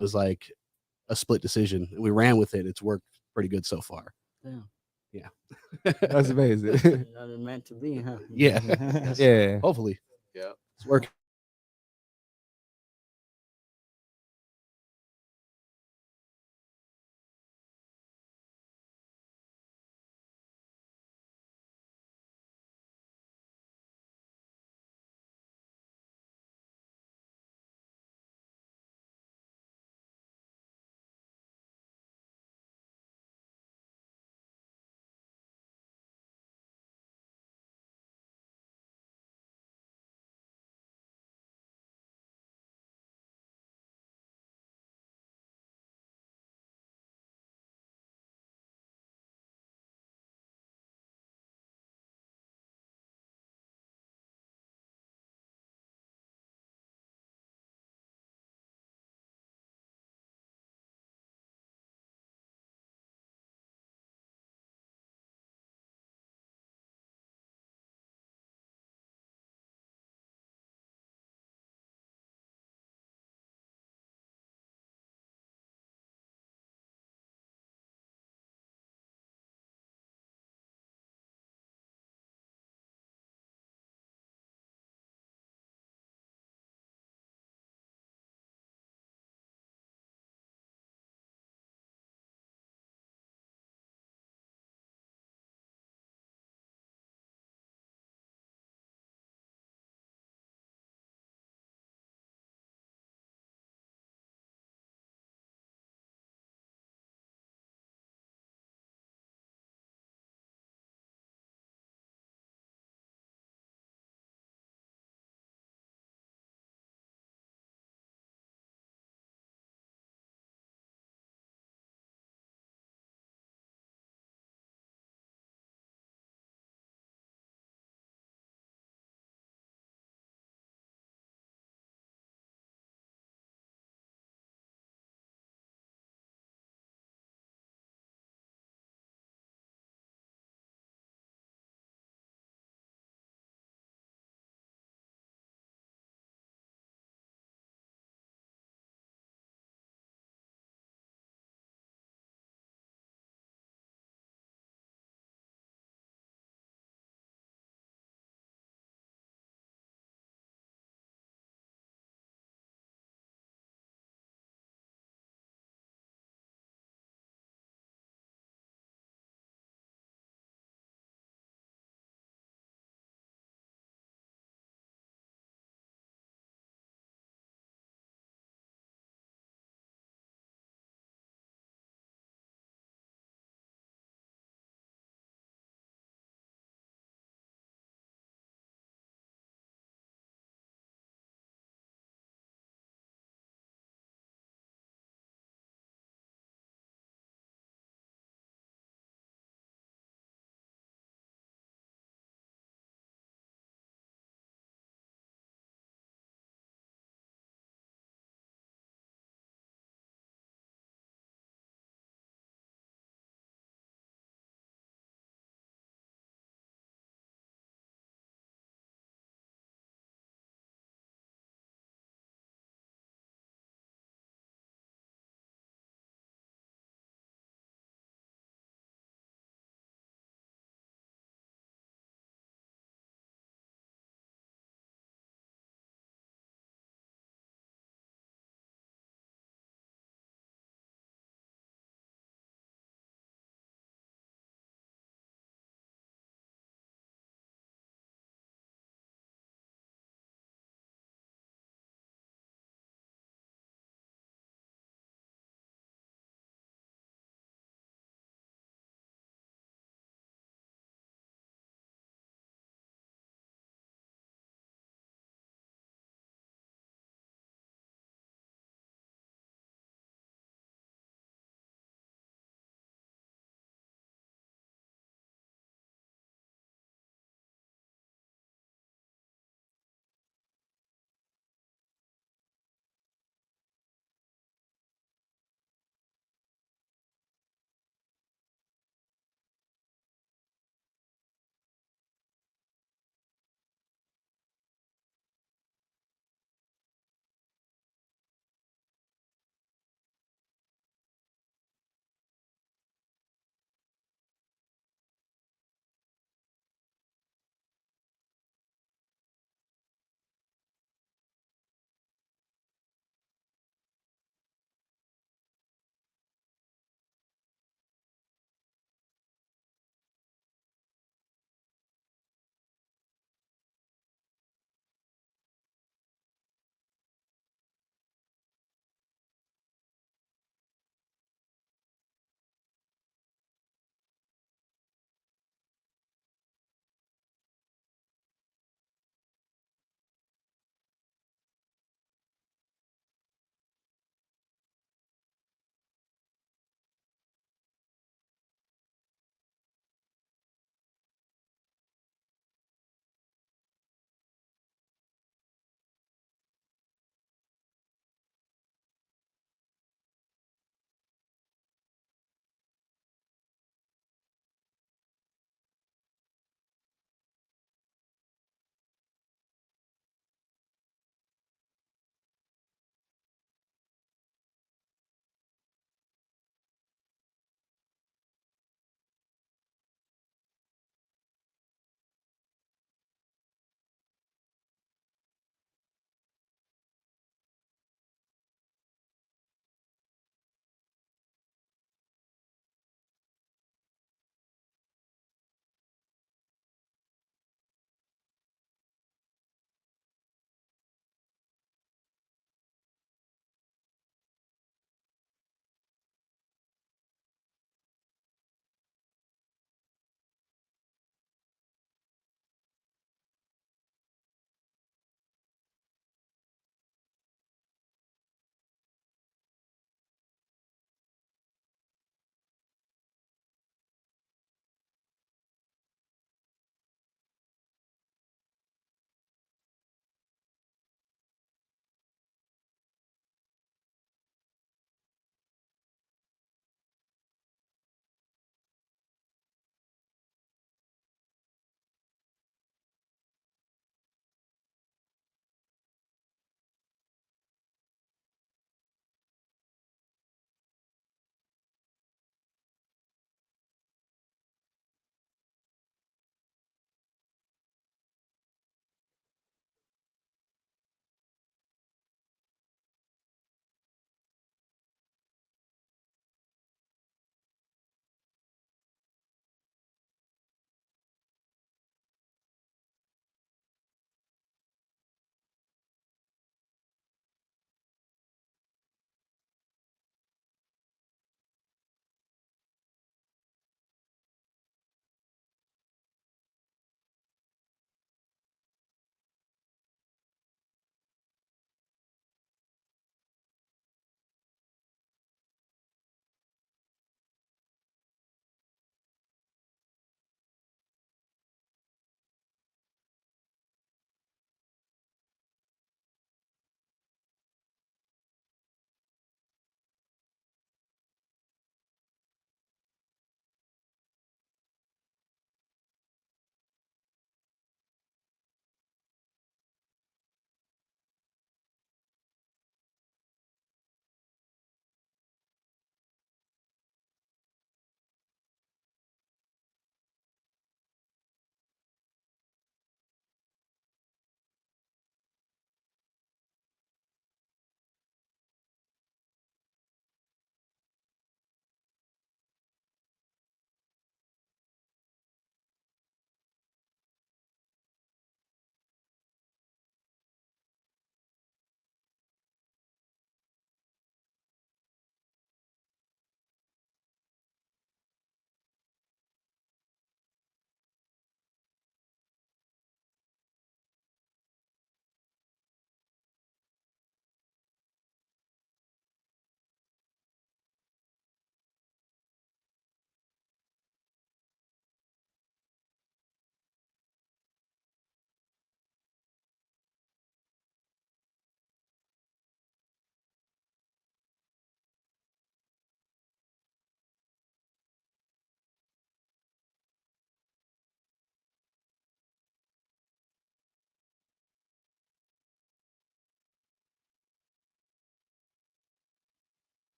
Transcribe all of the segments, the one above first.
was like a split decision. We ran with it. It's worked pretty good so far. Yeah. Yeah. That's amazing. You know, they're meant to be, huh? Yeah. Yes. Yeah. Hopefully. Yeah. It's working.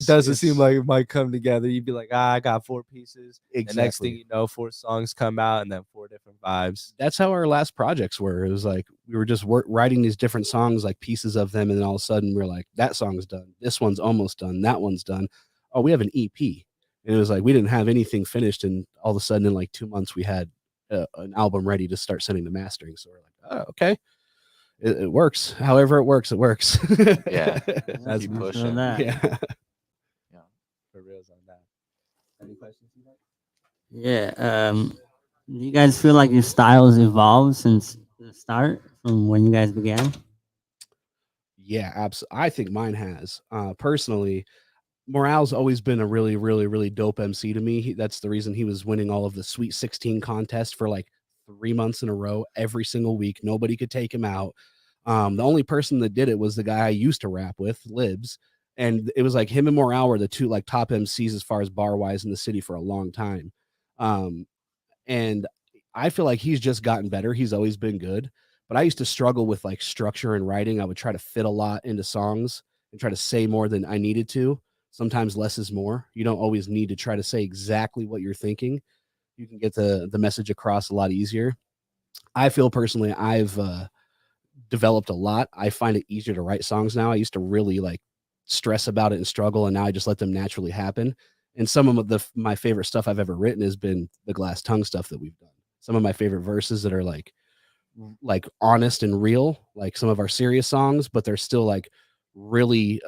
doesn't seem like it might come together. You'd be like, I got 4 pieces. Exactly. The next thing you know, 4 songs come out and then 4 different vibes. That's how our last projects were. It was like we were just writing these different songs, like pieces of them, and then all of a sudden we're like, that song's done. This one's almost done. That one's done. Oh, we have an EP. And it was like we didn't have anything finished, and all of a sudden in like 2 months we had an album ready to start sending the mastering. So we're like, oh, okay. It works. However it works, it works. Yeah. That's Keep Let's pushing. do that. Yeah. Yeah. for reals on that. Any questions? Yeah. Do you guys feel like your styles evolved since the start from when you guys began? Yeah, absolutely. I think mine has. Personally, Morale's always been a really, really, really dope MC to me. That's the reason he was winning all of the Sweet 16 contests for like 3 months in a row, every single week. Nobody could take him out. The only person that did it was the guy I used to rap with, Libs. And it was like him and Morale were the two like top MCs as far as bar wise in the city for a long time. Um, and I feel like he's just gotten better. He's always been good, but I used to struggle with like structure and writing. I would try to fit a lot into songs and try to say more than I needed to. Sometimes less is more. You don't always need to try to say exactly what you're thinking. You can get the message across a lot easier. I feel personally I've developed a lot. I find it easier to write songs now. I used to really like stress about it and struggle, and now I just let them naturally happen. And some of my favorite stuff I've ever written has been the Glass Tongue stuff that we've done. Some of my favorite verses that are like honest and real, like some of our serious songs, but they're still like really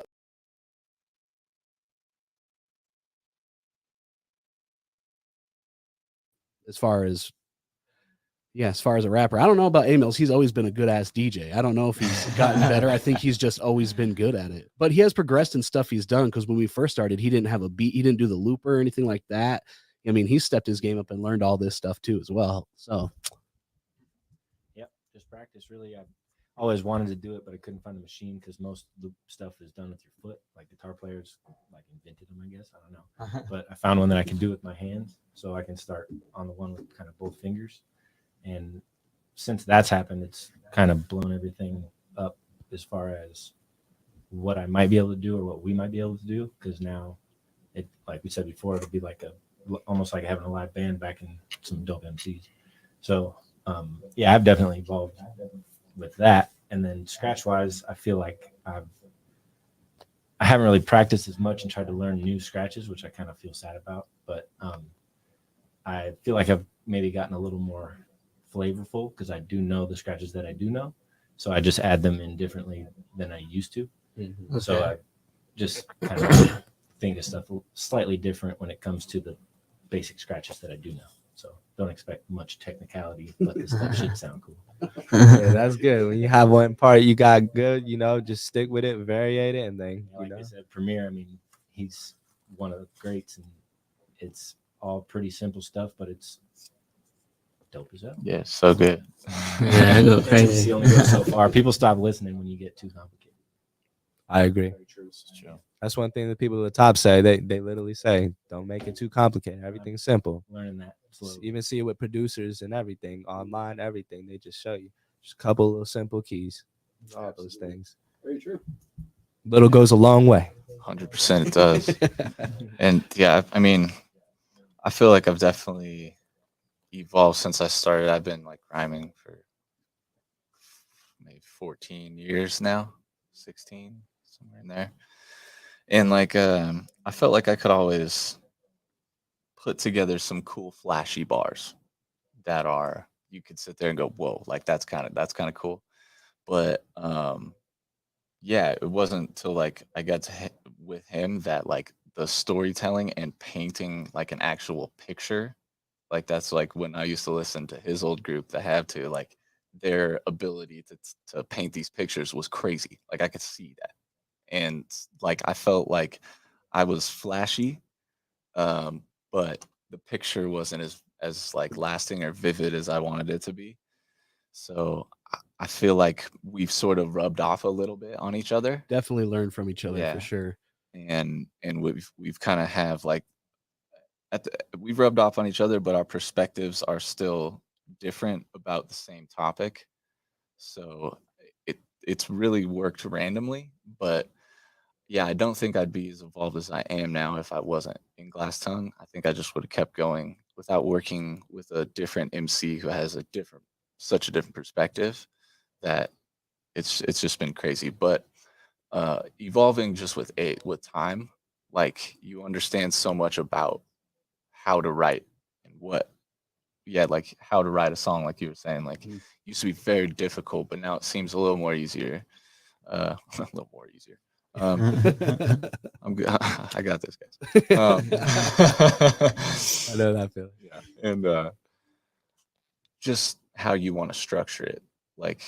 as far as as far as a rapper. I don't know about Amils. He's always been a good ass DJ. I don't know if he's gotten better. I think he's just always been good at it. But he has progressed in stuff he's done, because when we first started, he didn't have a beat. He didn't do the looper or anything like that. I mean, he stepped his game up and learned all this stuff too as well. So Yep, just practice. Really, I always wanted to do it, but I couldn't find the machine because most loop stuff is done with your foot. Like guitar players, like invented them, I guess. I don't know, but I found one that I can do with my hands, so I can start on the one with kind of both fingers. And since that's happened, it's kind of blown everything up as far as what I might be able to do or what we might be able to do. Because now, it like we said before, it'll be like almost like having a live band back in some dope MCs. So yeah, I've definitely evolved with that. And then scratch wise, I feel like I haven't really practiced as much and tried to learn new scratches, which I kind of feel sad about. But I feel like I've maybe gotten a little more flavorful because I do know the scratches that I do know. So I just add them in differently than I used to. Okay. So I just kind of think of stuff slightly different when it comes to the basic scratches that I do know. So don't expect much technicality, but this stuff should sound cool. Yeah, that's good. When you have one part you got good, just stick with it, variate it, and then Like I said, Premier, I mean, he's one of the greats, and it's all pretty simple stuff, but it's dope as hell. Yeah, so good. Yeah, I go It's crazy. only goes so far. People stop listening when you get too complicated. I agree. Very true. This is true. That's one thing that people at the top say. They literally say, don't make it too complicated. Everything's simple. Learning that slowly. Even see it with producers and everything, online, everything. They just show you just a couple little simple keys, all those things. very true. Little goes a long way. 100% it does. And yeah, I mean, I feel like I've definitely evolved since I started. I've been like rhyming for maybe 14 years now, 16, somewhere in there. And like I felt like I could always put together some cool flashy bars that are you could sit there and go, whoa, like that's kind of cool. But yeah, it wasn't until like I got to with him that like the storytelling and painting like an actual picture, like that's like when I used to listen to his old group, the Have To, like their ability to paint these pictures was crazy. Like I could see that, and like I felt like I was flashy, but the picture wasn't as like lasting or vivid as I wanted it to be. So I feel like we've sort of rubbed off a little bit on each other. Definitely learn from each other Yeah. for sure. And we've kind of have like we've rubbed off on each other, but our perspectives are still different about the same topic. So it's really worked randomly, but yeah, I don't think I'd be as evolved as I am now if I wasn't in Glass Tongue. I think I just would have kept going without working with a different MC who has such a different perspective that it's just been crazy. But evolving just with time, like you understand so much about how to write and like how to write a song, like you were saying, like Mhm. used to be very difficult, but now it seems a little more easier. A little more easier. I'm good. I got this, guys. I know that feeling. Yeah, and just how you want to structure it. Like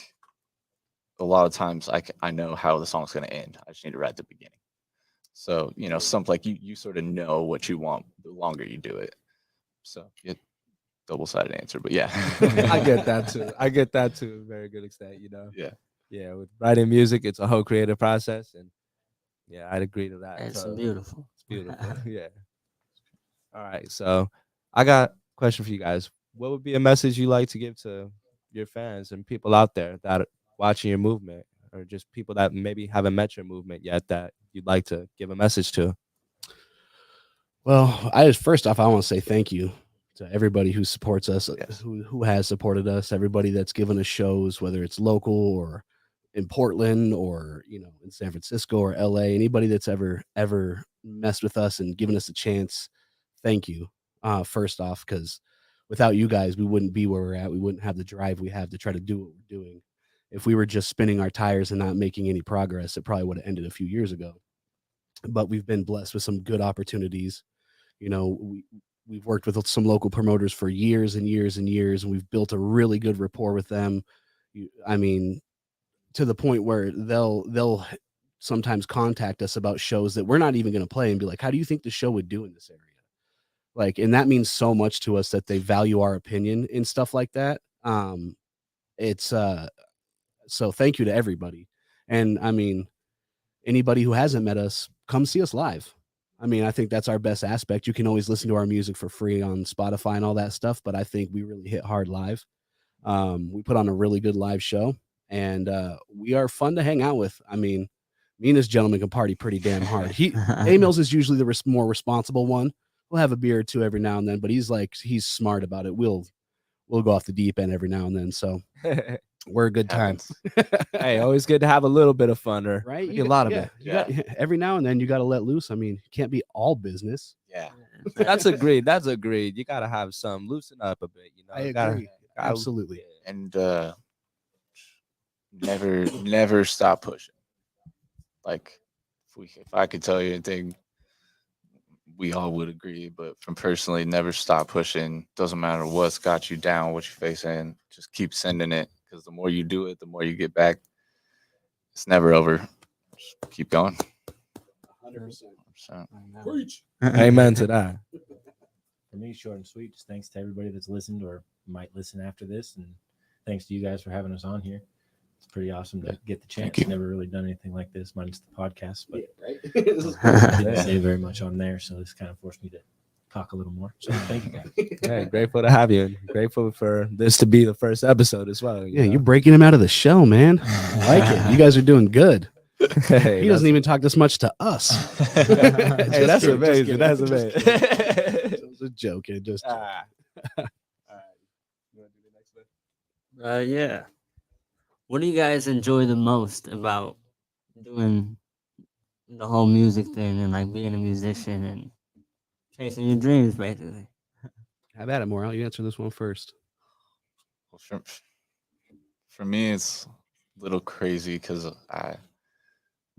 a lot of times, I know how the song's going to end. I just need to write the beginning. So something like you sort of know what you want the longer you do it. So yeah, double-sided answer, but yeah, I get that too. I get that to a very good extent. Yeah, Yeah, with writing music, it's a whole creative process, and yeah, I'd agree to that. It's totally. beautiful. It's beautiful. Yeah. All right, so I got a question for you guys. What would be a message you like to give to your fans and people out there that are watching your movement, or just people that maybe haven't met your movement yet that you'd like to give a message to? Well, first off, I want to say thank you to everybody who supports us, Yes. who has supported us, everybody that's given us shows, whether it's local or in Portland or in San Francisco or LA, anybody that's ever messed with us and given us a chance. Thank you. First off, because without you guys, we wouldn't be where we're at. We wouldn't have the drive we have to try to do what we're doing. If we were just spinning our tires and not making any progress, it probably would have ended a few years ago. But we've been blessed with some good opportunities. We've worked with some local promoters for years and years and years, and we've built a really good rapport with them. I mean, to the point where they'll sometimes contact us about shows that we're not even going to play and be like, how do you think the show would do in this area? Like, and that means so much to us that they value our opinion and stuff like that. It's So thank you to everybody. And I mean, anybody who hasn't met us, come see us live. I mean, I think that's our best aspect. You can always listen to our music for free on Spotify and all that stuff, but I think we really hit hard live. We put on a really good live show, and we are fun to hang out with. I mean, me and this gentleman can party pretty damn hard. Emil's is usually the more responsible one. We'll have a beer or two every now and then, but he's smart about it. We'll go off the deep end every now and then. So we're a good time. happens. Hey, always good to have a little bit of fun, or Right? maybe a lot of it. You got every now and then you got to let loose. I mean, it can't be all business. Yeah, That's agreed. That's agreed. You gotta have some loosen up a bit. I agree. Gotta- Absolutely. and never stop pushing. Like if I could tell you anything, we all would agree. But from personally, never stop pushing. Doesn't matter what's got you down, what you're facing. Just keep sending it, because the more you do it, the more you get back. It's never over. Just keep going. 100%. 100%. Amen to that. For me, short and sweet. Just thanks to everybody that's listened or might listen after this, and thanks to you guys for having us on here. It's pretty awesome to get the chance. you. Never really done anything like this, minus the podcast, but This is cool. I didn't say very much on there, so this kind of forced me to talk a little more. So thank you guys. Hey, grateful to have you, and grateful for this to be the first episode as well. Yeah, you're breaking him out of the show, man. I like it. You guys are doing good. Hey, He doesn't even talk this much to us. Hey, that's kidding, amazing. kidding, That's just amazing. kidding. It was a joke. It just Ah. All right. You wanna do the next one? Yeah. What do you guys enjoy the most about doing the whole music thing and like being a musician and chasing your dreams, basically? have at it, Morel. You answer this one first. Well, for me, it's a little crazy because I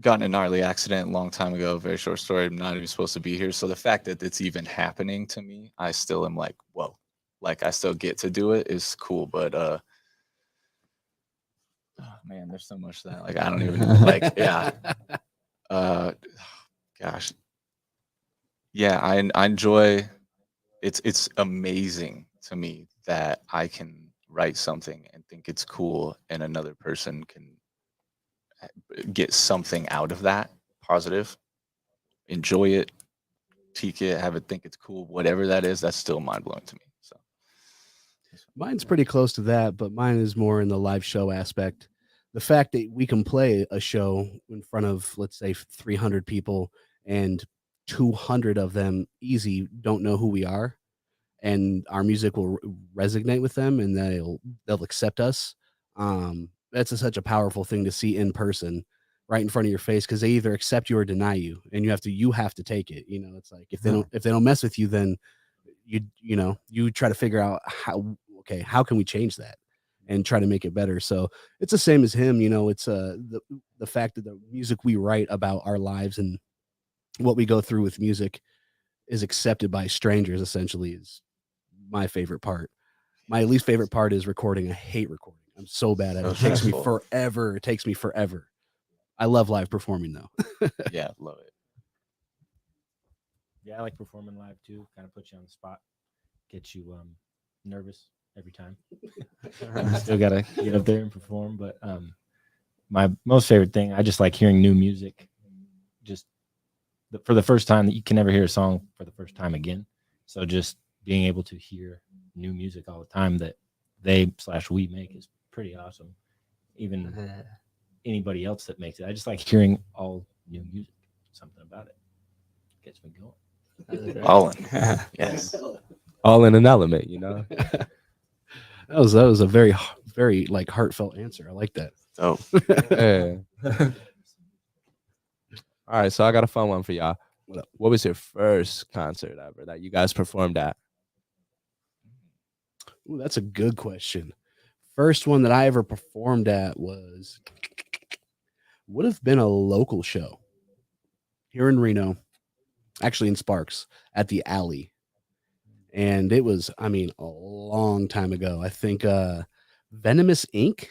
got in a gnarly accident a long time ago. Very short story. I'm not even supposed to be here. So the fact that it's even happening to me, I still am like, whoa. Like I still get to do it is cool. But oh, man, there's so much that like I don't even like. Yeah. Gosh. Yeah, I enjoy. It's amazing to me that I can write something and think it's cool, and another person can get something out of that positive, enjoy it, teak it, have it think it's cool, whatever that is. That's still mind blowing to me. So Mine's pretty close to that, but mine is more in the live show aspect. the fact that we can play a show in front of, let's say, 300 people, and 200 of them easy don't know who we are, and our music will resonate with them, and they'll accept us. That's such a powerful thing to see in person, right in front of your face, because they either accept you or deny you, and you have to take it. It's like if they don't mess with you, then you try to figure out how can we change that and try to make it better. So it's the same as him. It's the fact that the music we write about our lives and what we go through with music is accepted by strangers, essentially, is my favorite part. My least favorite part is recording. I hate recording. I'm so bad at it. It takes me forever. It takes me forever. I love live performing though. Yeah, love it. Yeah, I like performing live too. Kind of puts you on the spot, gets you nervous every time. Still gotta get up there and perform. But my most favorite thing, I just like hearing new music. Just for the first time, that you can never hear a song for the first time again. So just being able to hear new music all the time that we make is pretty awesome. Even anybody else that makes it, I just like hearing all new music. Something about it gets me going. All in. Yes. All in an element, that was a very, very like heartfelt answer. I like that. Dope. Yeah. All right, so I got a fun one for y'all. What was your first concert ever that you guys performed at? Ooh, that's a good question. First one that I ever performed at would have been a local show here in Reno, actually in Sparks, at the Alley. And it was, a long time ago. I think Venomous Inc.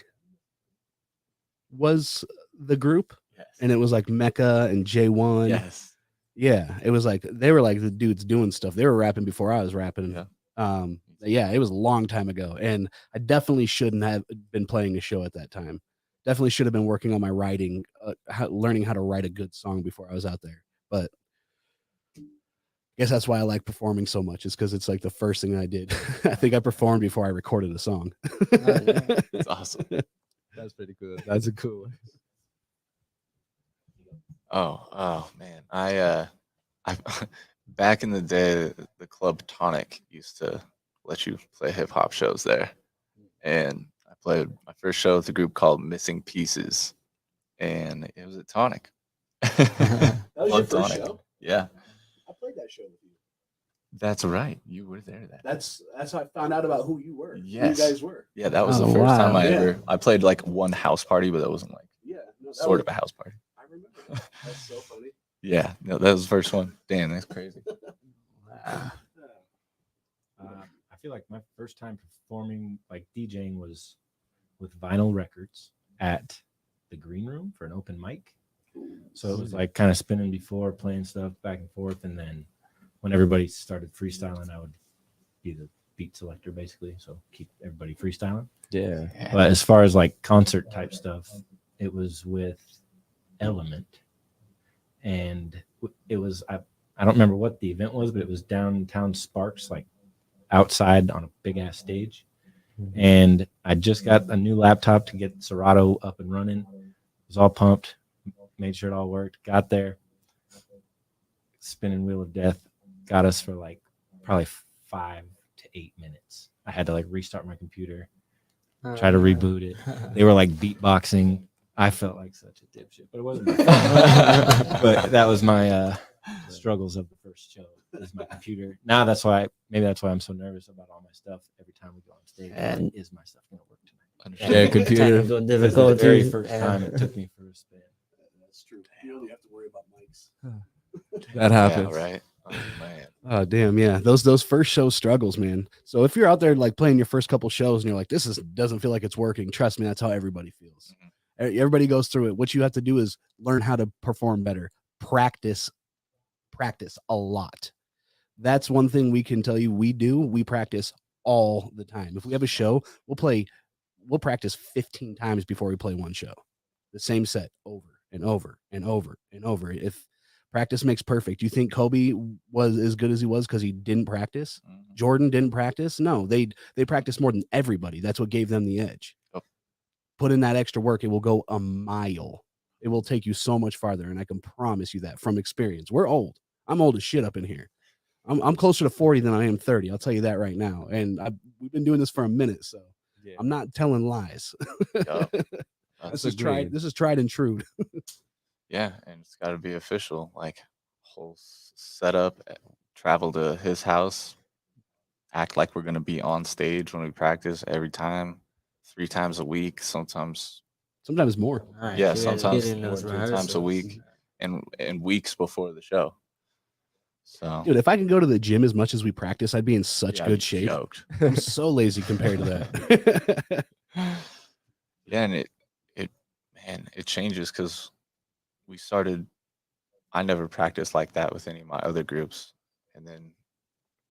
was the group. Yes. And it was like Mecca and J1. Yes. Yeah, it was like they were like the dudes doing stuff. They were rapping before I was rapping. Yeah, it was a long time ago, and I definitely shouldn't have been playing a show at that time. Definitely should have been working on my writing, learning how to write a good song before I was out there. But I guess that's why I like performing so much, is because it's like the first thing I did. I think I performed before I recorded a song. That's awesome. That's pretty cool. That's a cool one. Oh man. I back in the day, the club Tonic used to let you play hip hop shows there. And I played my first show with a group called Missing Pieces. And it was at Tonic. That was your Club first Tonic. show? Yeah. I played that show with you. That's right. You were there that. That's how I found out about who you were. Yes. Who you guys were. Yeah, that was Oh, the first time wow. I played like one house party, but that wasn't like Yeah. No, sort of a house party. I remember that. That's so funny. Yeah, no, that was the first one. Damn, that's crazy. I feel like my first time performing, like DJing, was with Vinyl Records at the Green Room for an open mic. So it was like kind of spinning before, playing stuff back and forth, and then when everybody started freestyling, I would be the beat selector basically, so keep everybody freestyling. Yeah. But as far as like concert type stuff, it was with Element, and it was I don't remember what the event was, but it was downtown Sparks, like outside on a big ass stage. And I just got a new laptop to get Serato up and running. Was all pumped, made sure it all worked. Got there, spinning wheel of death got us for like probably 5 to 8 minutes. I had to like restart my computer, try to reboot it. They were like beatboxing. I felt like such a dipshit, but it wasn't my fault. But that was my struggles of the first show, is my computer. Now that's why I'm so nervous about all my stuff every time we go on stage. And- Is my stuff gonna work tonight? Yeah, computer. Technical Because the difficulties. very first time it took me for a spin. That's true. You only have to worry about mics. That happens. Yeah, right. Oh man. Oh damn, yeah. Those first show struggles, man. So if you're out there like playing your first couple shows and you're like, doesn't feel like it's working, trust me, that's how everybody feels. Everybody goes through it. What you have to do is learn how to perform better. Practice a lot. That's one thing we can tell you we practice all the time. If we have a show, we'll practice 15 times before we play one show. The same set over and over and over and over. If practice makes perfect. You think Kobe was as good as he was because he didn't practice? Jordan didn't practice? No, they practiced more than everybody. That's what gave them the edge. Oh. put in that extra work, it will go a mile. It will take you so much farther, and I can promise you that from experience. We're old. I'm old as shit up in here. I'm closer to 40 than I am 30. I'll tell you that right now. And we've been doing this for a minute, so Yeah. I'm not telling lies. Yup. This That's is tried. This is tried and true. Yeah, and it's got to be official. Like whole setup, travel to his house, act like we're gonna be on stage when we practice every time, 3 times a week, sometimes. Sometimes more. Nice. Yeah, You guys get sometimes in more, those 3 times a rehearsals. week, and weeks before the show. So Dude, if I could go to the gym as much as we practice, I'd be in such yeah, good you shape. joked. I'm so lazy compared to that. Yeah, and it changes because we started. I never practiced like that with any of my other groups, and then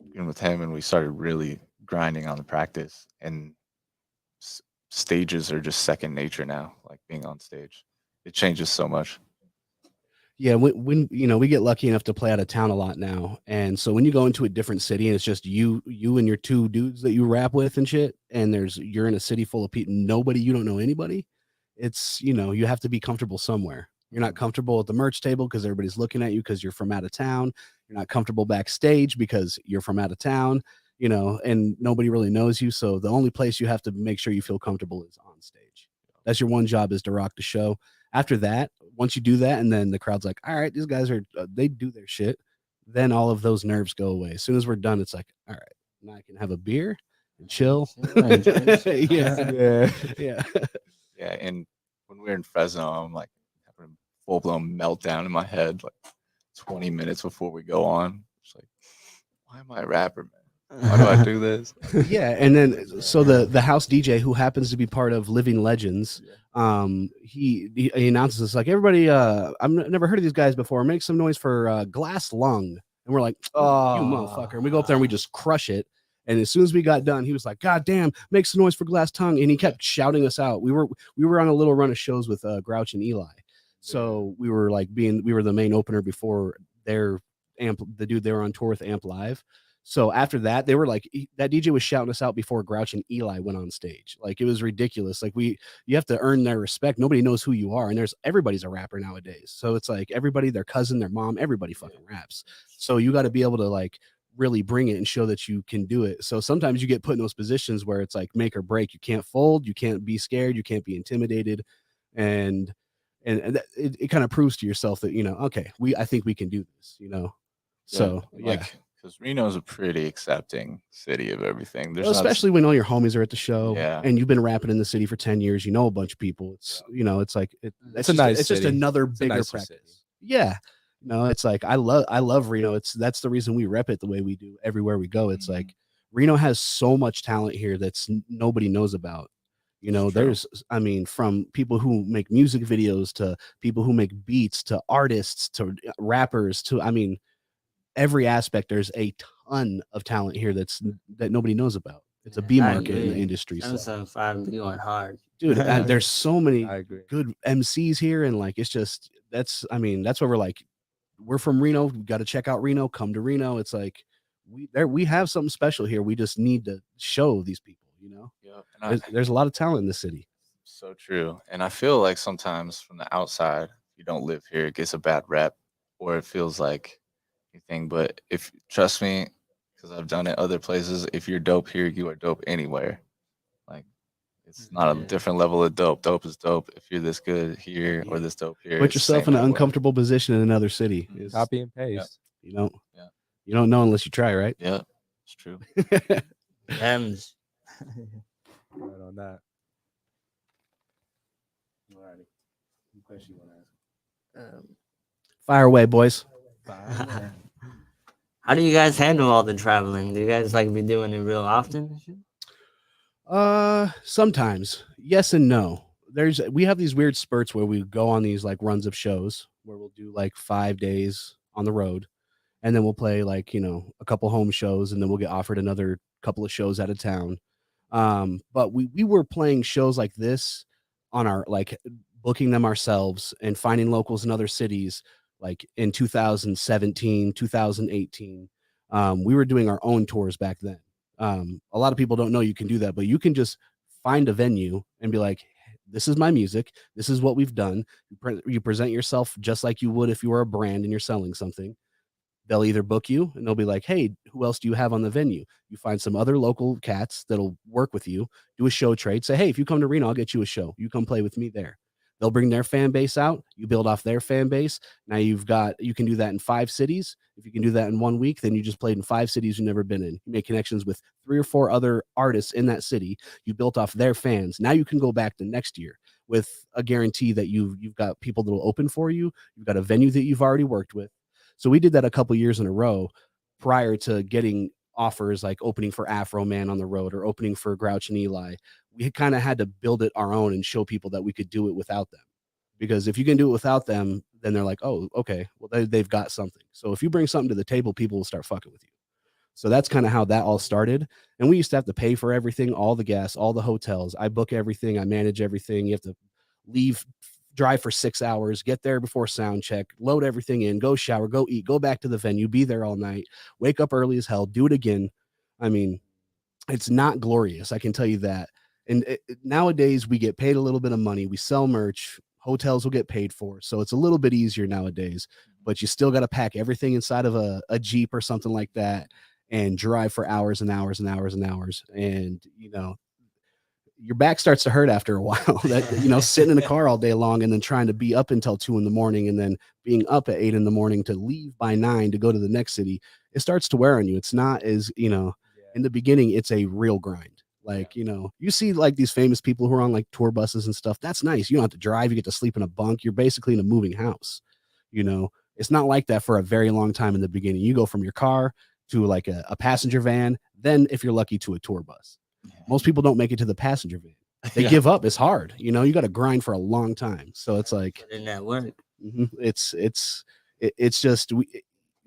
even with him, and we started really grinding on the practice, and stages are just second nature now. Like being on stage, it changes so much. Yeah, when we get lucky enough to play out of town a lot now, and so when you go into a different city and it's just you and your two dudes that you rap with and shit, and you're in a city full of people, you don't know anybody. It's you have to be comfortable somewhere. You're not comfortable at the merch table because everybody's looking at you because you're from out of town. You're not comfortable backstage because you're from out of town. And nobody really knows you. So the only place you have to make sure you feel comfortable is on stage. That's your one job, is to rock the show. After that, once you do that, and then the crowd's like, all right, these guys are, they do their shit, then all of those nerves go away. As soon as we're done, it's like, all right, now I can have a beer and chill. Yeah. Yeah. Yeah. Yeah, and when we were in Fresno, I'm like having a full blown meltdown in my head, like 20 minutes before we go on. It's like, why am I a rapper, man? Why do I do this? Yeah. And then, so the house DJ, who happens to be part of Living Legends, he announces this, like, everybody, I've never heard of these guys before. Make some noise for Glass Lung. And we're like, oh, you motherfucker. And we go up there and we just crush it. And as soon as we got done, he was like, God damn, make some noise for Glass Tongue. And he kept shouting us out. We were on a little run of shows with Grouch and Eli. So we were the main opener before the dude they were on tour with Amp Live. So after that, they were like, that DJ was shouting us out before Grouch and Eli went on stage. Like, it was ridiculous. Like, you have to earn their respect. Nobody knows who you are. And everybody's a rapper nowadays. So it's like everybody, their cousin, their mom, everybody fucking raps. So you got to be able to like really bring it and show that you can do it. So sometimes you get put in those positions where it's like make or break. You can't fold. You can't be scared. You can't be intimidated. And it kind of proves to yourself that, okay, I think we can do this, So yeah. Like, because Reno's a pretty accepting city of everything. Well, especially when all your homies are at the show, Yeah. and you've been rapping in the city for 10 years, you know a bunch of people. It's it's like It's a nice it's just city. another It's a bigger nicer practice. city. Yeah. It's like I love Reno. That's the reason we rep it the way we do everywhere we go. It's like Reno has so much talent here that's nobody knows about. There's, from people who make music videos to people who make beats to artists to rappers to, every aspect. There's a ton of talent here that nobody knows about. It's a B market in the industry. So. 775 be going hard, Dude. There's so many I agree. good MCs here, and like it's just that's what we're like. We're from Reno. We got to check out Reno. Come to Reno. It's like we have something special here. We just need to show these people. Yeah, and There's a lot of talent in the city. so true. And I feel like sometimes from the outside, if you don't live here, it gets a bad rep, or it feels like anything. But if trust me, because I've done it other places, if you're dope here, you are dope anywhere. Like it's not a Yeah. different level of dope. Dope is dope. If you're this good here or this dope here, Put it's the yourself same in an everywhere. uncomfortable position in another city. Mhm. Copy and paste. You don't. Yeah. You don't know unless you try, right? Yeah, it's true. M's. Right on that. Alrighty. What question you want to ask? Fire away, boys. How do you guys handle all the traveling? Do you guys like be doing it real often? Sometimes yes and no. We have these weird spurts where we go on these like runs of shows where we'll do like 5 days on the road, and then we'll play like a couple home shows, and then we'll get offered another couple of shows out of town. But we were playing shows like this on our like booking them ourselves and finding locals in other cities like in 2017, 2018. We were doing our own tours back then. A lot of people don't know you can do that, but you can just find a venue and be like, this is my music. This is what we've done. You present yourself just like you would if you were a brand and you're selling something. They'll either book you and they'll be like, hey, who else do you have on the venue? You find some other local cats that'll work with you, do a show trade, say, hey, if you come to Reno, I'll get you a show. You come play with me there. They'll bring their fan base out. You build off their fan base. Now you can do that in 5 cities. If you can do that in 1 week, then you just played in 5 cities you've never been in. You make connections with 3 or 4 other artists in that city. You built off their fans. Now you can go back the next year with a guarantee that you've got people that will open for you. You've got a venue that you've already worked with. So we did that a couple years in a row prior to getting offers like opening for Afro Man on the road or opening for Grouch and Eli. We kind of had to build it our own and show people that we could do it without them. Because if you can do it without them, then they're like, oh, okay, well, they've got something. So if you bring something to the table, people will start fucking with you. So that's kind of how that all started. And we used to have to pay for everything, all the gas, all the hotels. I book everything. I manage everything. You have to drive for 6 hours, get there before sound check, load everything in, go shower, go eat, go back to the venue, be there all night, wake up early as hell, do it again. I mean, it's not glorious. I can tell you that. And nowadays we get paid a little bit of money. We sell merch. Hotels will get paid for. So it's a little bit easier nowadays, but you still got to pack everything inside of a Jeep or something like that and drive for hours and hours and hours and hours. And, your back starts to hurt after a while. That sitting in a car all day long and then trying to be up until 2 a.m. and then being up at 8 a.m. to leave by 9 to go to the next city, it starts to wear on you. It's not as in the beginning, it's a real grind. Like you see like these famous people who are on like tour buses and stuff. That's nice. You don't have to drive. You get to sleep in a bunk. You're basically in a moving house. It's not like that for a very long time in the beginning. You go from your car to like a passenger van, then if you're lucky to a tour bus. Most people don't make it to the passenger van. They give up. It's hard. You got to grind for a long time. So it's like in that work. It's just we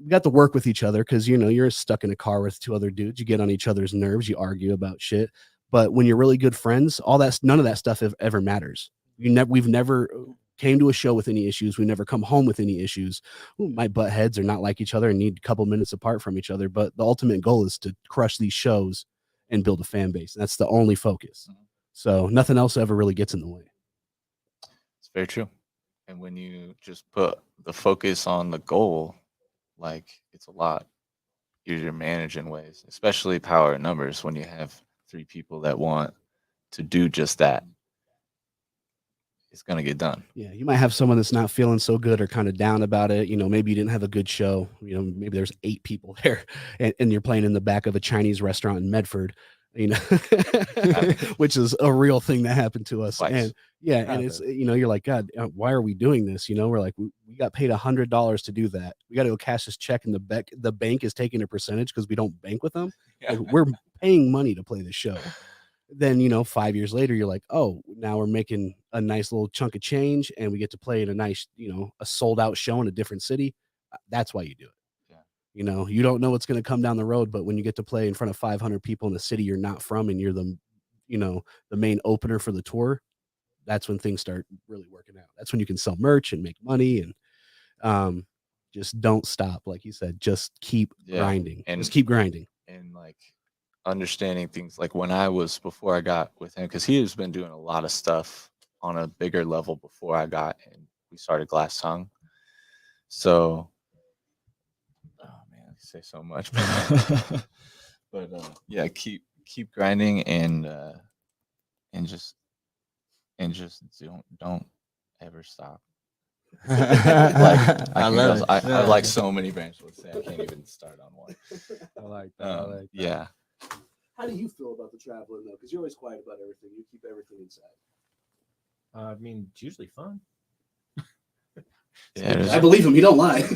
got to work with each other because you're stuck in a car with 2 other dudes. You get on each other's nerves. You argue about shit. But when you're really good friends, none of that stuff ever matters. We've never came to a show with any issues. We never come home with any issues. We might butt heads or not like each other and need a couple minutes apart from each other. But the ultimate goal is to crush these shows and build a fan base. That's the only focus. So nothing else ever really gets in the way. It's very true. And when you just put the focus on the goal, like it's a lot easier to manage in ways, especially power in numbers when you have 3 people that want to do just that. It's going to get done. Yeah, you might have someone that's not feeling so good or kind of down about it. Maybe you didn't have a good show. Maybe there's 8 people there and you're playing in the back of a Chinese restaurant in Medford, which is a real thing that happened to us. Twice. And it's, you're like, God, why are we doing this? We're like, we got paid $100 to do that. We got to go cash this check and the bank is taking a percentage because we don't bank with them. Yeah. Like, we're paying money to play the show. Then 5 years later you're like, oh, now we're making a nice little chunk of change and we get to play in a nice a sold out show in a different city. That's why you do it. You don't know what's going to come down the road, but when you get to play in front of 500 people in a city you're not from and you're the main opener for the tour, that's when things start really working out. That's when you can sell merch and make money and just don't stop. Like you said, just keep grinding and just keep grinding. And like understanding things like before I got with him, because he has been doing a lot of stuff on a bigger level before I got and we started Glass Tongue. So, oh man, I say so much, but yeah, keep grinding and just don't ever stop. Like I like so many branches. Let's say I can't even start on one. I like that. Yeah. How do you feel about the traveling though? Because you're always quiet about everything. You keep everything inside. I mean, it's usually fun. Yeah, I believe him. You don't lie.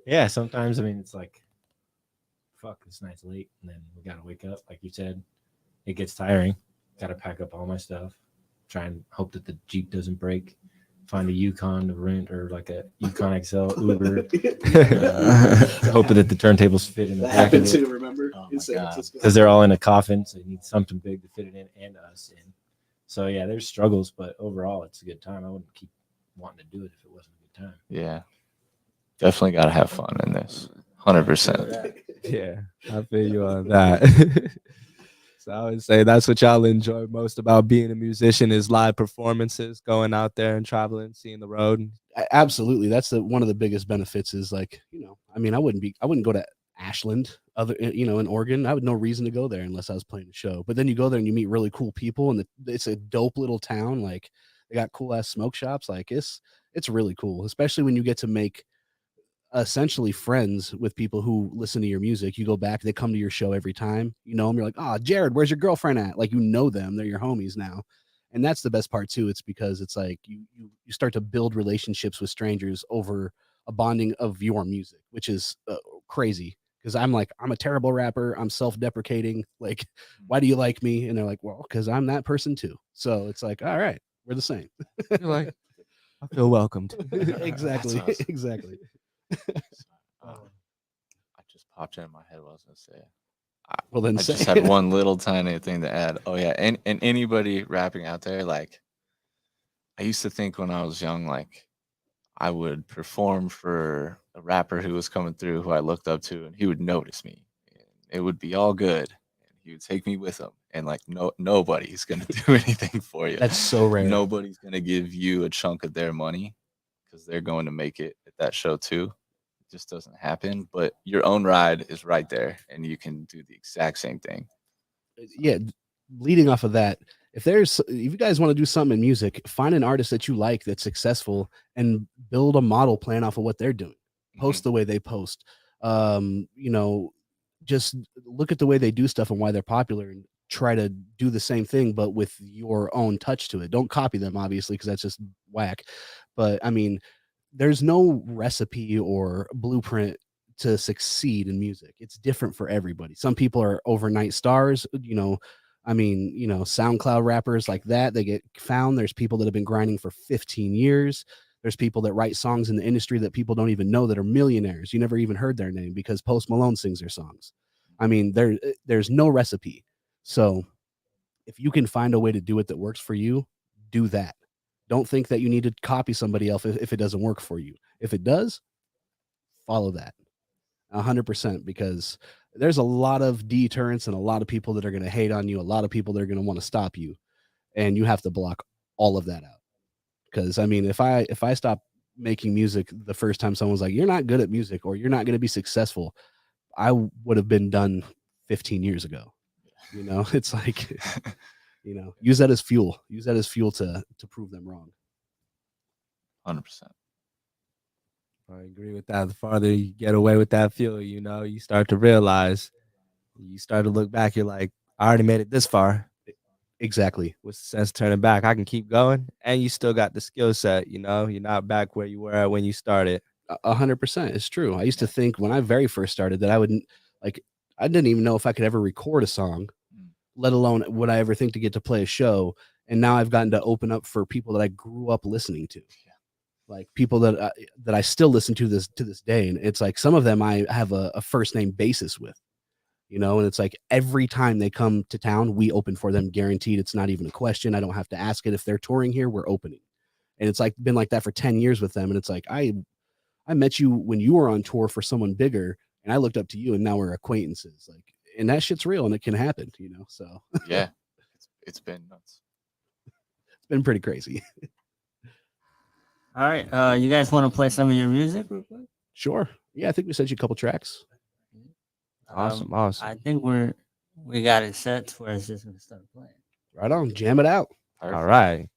Yeah, sometimes it's like, fuck, this night's late, and then we gotta wake up. Like you said, it gets tiring. Gotta pack up all my stuff. Try and hope that the Jeep doesn't break. Find a Yukon to rent or like a Yukon XL Uber. Hoping that the turntables fit in the back of it. Too, remember? Oh my God. Because they're all in a coffin, so you need something big to fit it in and us in. So yeah, there's struggles, but overall it's a good time. I wouldn't keep wanting to do it if it wasn't a good time. Yeah. Definitely gotta have fun in this. 100%. Yeah, I feel you on that. So I would say that's what y'all enjoy most about being a musician is live performances, going out there and traveling, seeing the road. Absolutely, that's one of the biggest benefits is like, I mean, I wouldn't go to Ashland, in Oregon. I had no reason to go there unless I was playing a show. But then you go there and you meet really cool people, and it's a dope little town. Like they got cool ass smoke shops. Like it's really cool, especially when you get to make essentially friends with people who listen to your music. You go back, they come to your show every time. You know them. You're like, oh, Jared, where's your girlfriend at? Like, you know them. They're your homies now. And that's the best part too. It's because it's like you start to build relationships with strangers over a bonding of your music, which is crazy. Because I'm like, I'm a terrible rapper. I'm self-deprecating. Like, why do you like me? And they're like, well, because I'm that person too. So it's like, all right, we're the same. You're like, I feel welcomed. Exactly. That's awesome. Exactly. I just popped into my head what I was gonna say. Well, then I say just had one little tiny thing to add. Oh yeah, and anybody rapping out there, like I used to think when I was young, like I would perform for a rapper who was coming through who I looked up to, and he would notice me. And it would be all good. And he would take me with him. And like nobody's gonna do anything for you. That's so rare. Nobody's gonna give you a chunk of their money because they're going to make it at that show too. It just doesn't happen. But your own ride is right there, and you can do the exact same thing. Yeah, leading off of that, if you guys want to do something in music, find an artist that you like that's successful and build a model plan off of what they're doing. Post the way they post. Just look at the way they do stuff and why they're popular and try to do the same thing but with your own touch to it. Don't copy them obviously because that's just whack. But I mean, there's no recipe or blueprint to succeed in music. It's different for everybody. Some people are overnight stars, SoundCloud rappers like that, they get found. There's people that have been grinding for 15 years. There's people that write songs in the industry that people don't even know that are millionaires. You never even heard their name because Post Malone sings their songs. I mean, there's no recipe. So if you can find a way to do it that works for you, do that. Don't think that you need to copy somebody else if it doesn't work for you. If it does, follow that 100%, because there's a lot of deterrents and a lot of people that are going to hate on you, a lot of people that are going to want to stop you, and you have to block all of that out. Because I mean, if I stop making music the first time someone's like, you're not good at music or you're not going to be successful, I would have been done 15 years ago. It's like, use that as fuel. Use that as fuel to prove them wrong. 100%. I agree with that. The farther you get away with that feel, you start to realize, you start to look back, you're like, I already made it this far. Exactly. What's the sense turning back? I can keep going, and you still got the skill set. You're not back where you were at when you started. 100%. It's true. I used to think when I very first started that I didn't even know if I could ever record a song, let alone would I ever think to get to play a show. And now I've gotten to open up for people that I grew up listening to. Like people that I still listen to this day. And it's like some of them I have a first name basis with, and it's like every time they come to town, we open for them, guaranteed. It's not even a question. I don't have to ask it. If they're touring here, we're opening. And it's like been like that for 10 years with them. And it's like, I met you when you were on tour for someone bigger, and I looked up to you, and now we're acquaintances. Like, and that shit's real and it can happen, so Yeah, it's been nuts. it's been pretty crazy. All right. You guys want to play some of your music real quick? Sure. Yeah, I think we sent you a couple tracks. Awesome. I think we got it set to where it's just gonna start playing. Right on. Jam it out. Perfect. All right.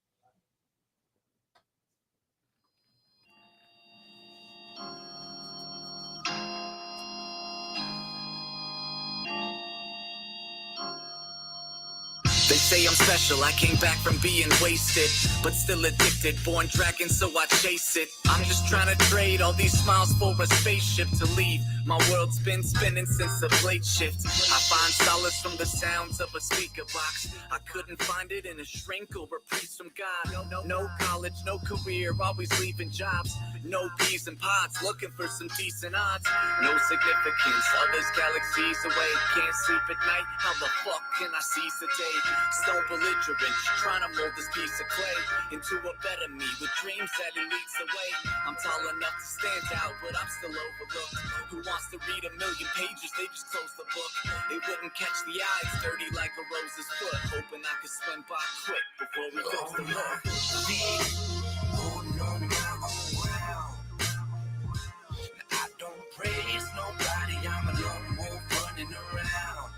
They say I'm special, I came back from being wasted, but still addicted, born dragon so I chase it. I'm just trying to trade all these smiles for a spaceship to leave. My world's been spinning since the plate shift. I find solace from the sounds of a speaker box. I couldn't find it in a shrink or a priest from God. No college, no career, always leaving jobs. No peas and pods, looking for some decent odds. No significance, others galaxies away. Can't sleep at night, how the fuck can I seize the day? Stone belligerent, trying to mold this piece of clay into a better me with dreams that he leads the way. I'm tall enough to stand out, but I'm still overlooked. Who wants to read 1,000,000 pages? They just close the book. They wouldn't catch the eye, it's dirty like a rose's foot. Hoping I could swim by quick before we fix the look. Holding on to my own ground. I don't praise nobody, I'm a lone wolf running around.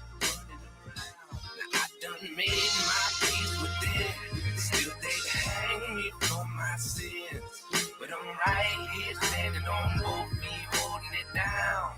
I done made my peace with them. Still they hang me for my sins. But I'm right here standing on both feet, holding it down.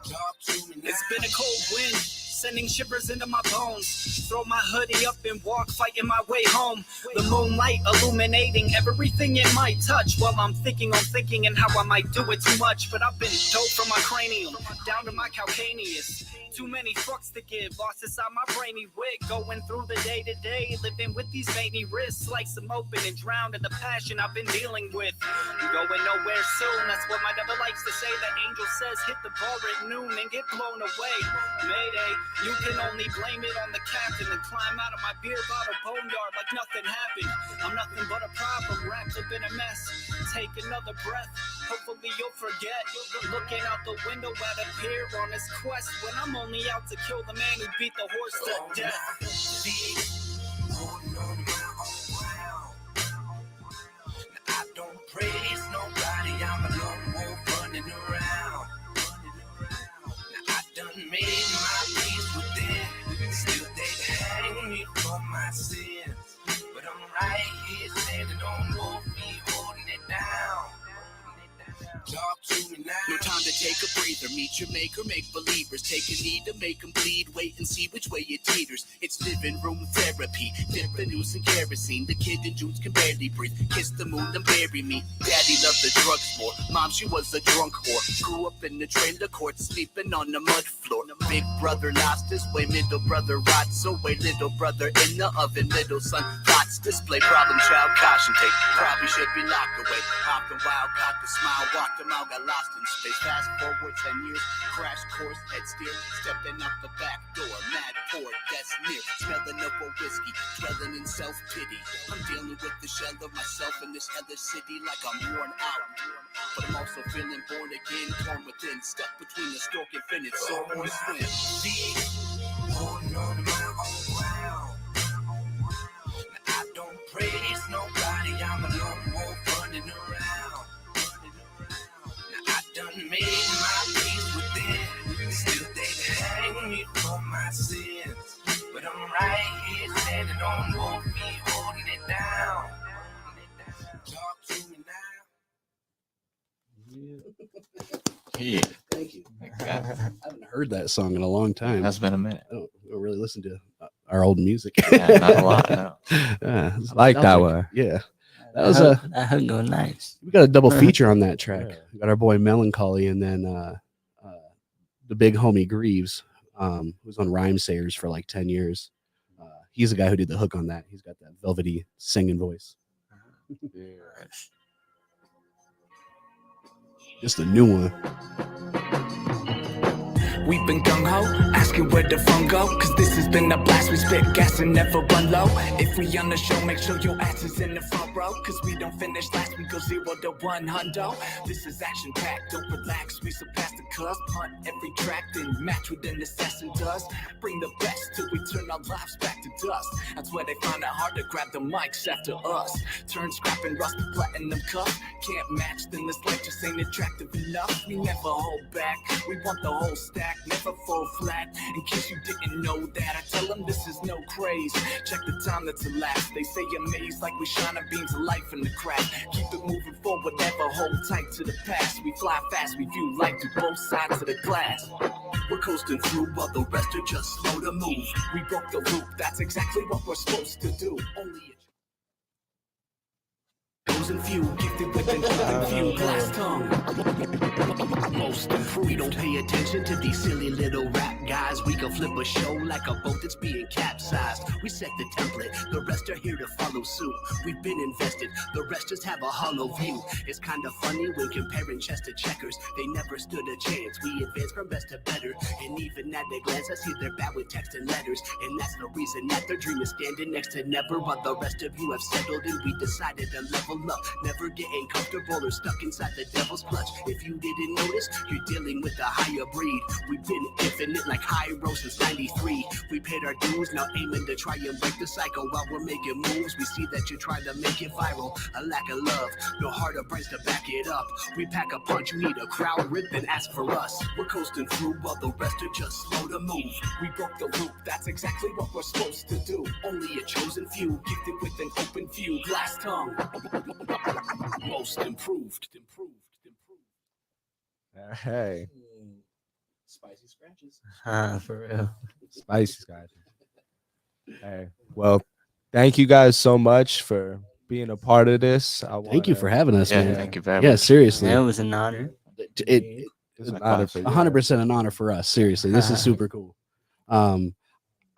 Talk to me now. It's been a cold wind, sending shivers into my bones. Throw my hoodie up and walk, fighting my way home. The moonlight illuminating everything it might touch. While I'm thinking on thinking and how I might do it too much. But I've been dope from my cranium down to my calcaneus. Too many fucks to give, lost inside my brainy wig. Going through the day to day, living with these veiny wrists. Slice them open and drown in the passion I've been dealing with. I'm going nowhere soon, that's what my devil likes to say. The angel says hit the bar at noon and get blown away. Mayday, you can only blame it on the captain. And climb out of my beer bottle boneyard like nothing happened. I'm nothing but a problem, wrapped up in a mess. Take another breath, hopefully you'll forget. Looking out the window at a pier on his quest, when I'm only out to kill the man who beat the horse to death. Holding on to my own ground. I don't praise nobody, I'm a lone wolf running around. I done made my peace with them. Still they hang me for my sins. But I'm right here standing on both feet, holding it down. Talk to me now. No time to take a breather. Meet your maker, make believers. Take a knee to make them bleed. Wait and see which way it teeters. It's living room therapy. Dip the noose in kerosene. The kid in June's can barely breathe. Kiss the moon and bury me. Daddy loved the drugs more. Mom, she was a drunk whore. Grew up in the trailer court, sleeping on the mud floor. Big brother lost his way. Middle brother rots away. Little brother in the oven. Middle son plots display. Problem child caution tape. Probably should be locked away. Off the wild, caught the smile. Walked him out, got lost in space. Fast forward 10 years, crash course, head steer, stepping out the back door, mad poor, that's near, smelling up a whiskey, dwelling in self-pity. I'm dealing with the shell of myself in this other city like I'm worn out. But I'm also feeling born again, torn within, stuck between the stork and finite, so or swim. Holding on to my own ground. I don't praise nobody, I'm a lone wolf running around. I done made my peace with them. Still they hang me for my sins. But I'm right here standing on both feet, holding it down. Talk to me now. Yeah. Thank you. God, I haven't heard that song in a long time. that's been a minute. I don't really listen to our old music. Yeah, not a lot. No. Yeah, it's I like that nostalgic. one. Yeah. That was a that hook go nice. we got a double feature on that track. Yeah. We got our boy Melancholy and then the big homie Greaves, who's on Rhyme Sayers for like 10 years. He's the guy who did the hook on that. He's got that velvety singing voice. Just a new one. We've been gung-ho, asking where the fun go. Cause this has been a blast, we spit gas and never run low. If we on the show, make sure your ass is in the front row. Cause we don't finish last, we go 0 to 100. This is action-packed, don't relax, we surpass the cusp. Hunt every track, then match what an assassin does. Bring the best till we turn our lives back to dust. That's where they find it hard to grab the mics after us. Turn scrap and rust to platinum cup. Can't match, then this life just ain't attractive enough. We never hold back, we want the whole stack. Never fall flat. In case you didn't know that, I tell them this is no craze. Check the time that's elapsed. They say amazed like we shine a beams of life in the crack. Keep it moving forward, never hold tight to the past. We fly fast, we view life through both sides of the glass. We're coasting through while the rest are just slow to move. We broke the loop, that's exactly what we're supposed to do. Only chosen few, gifted with an open view, glass tongue. Most improved. We don't pay attention to these silly little rap guys. We can flip a show like a boat that's being capsized. We set the template, the rest are here to follow suit. We've been invested, the rest just have a hollow view. It's kind of funny when comparing chess to checkers. They never stood a chance. We advance from best to better, and even at a glance, I see they're bad with text and letters. And that's the reason that their dream is standing next to never. While the rest of you have settled and we decided to level up, never getting comfortable or stuck inside the devil's clutch. If you didn't notice, you're dealing with a higher breed. We've been infinite like Hyro since 93. We paid our dues, now aiming to try and break the cycle. While we're making moves, we see that you're trying to make it viral. A lack of love, no heart or brains to back it up. We pack a punch, you need a crowd rip, then ask for us. We're coasting through while the rest are just slow to move. We broke the loop, that's exactly what we're supposed to do. Only a chosen few, gifted with an open view. Glass tongue, most improved. Hey, Spicy scratches. For real. spicy guys. Hey, well, thank you guys so much for being a part of this. Thank you for having us, Yeah, man. thank you very Yeah, much. seriously. Yeah, it was an honor. It It's an honor for you. 100% an honor for us. Seriously, this is super cool.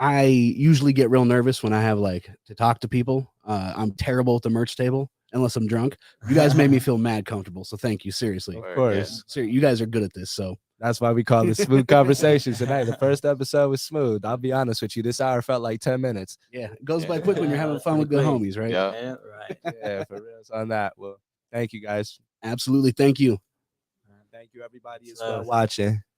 I usually get real nervous when I have like to talk to people. I'm terrible at the merch table unless I'm drunk. You guys made me feel mad comfortable, so thank you. Seriously, Of Word, course. you guys are good at this. So That's why we call this Smooth Conversations tonight. The first episode was smooth. I'll be honest with you. This hour felt like 10 minutes. yeah, it goes by Yeah. quick when you're having fun with good Pretty homies, right? Yeah. Yeah, right. Yeah, for real. So on that. Well, thank you guys. Absolutely. Thank you. Thank you, everybody, as Love. well watching.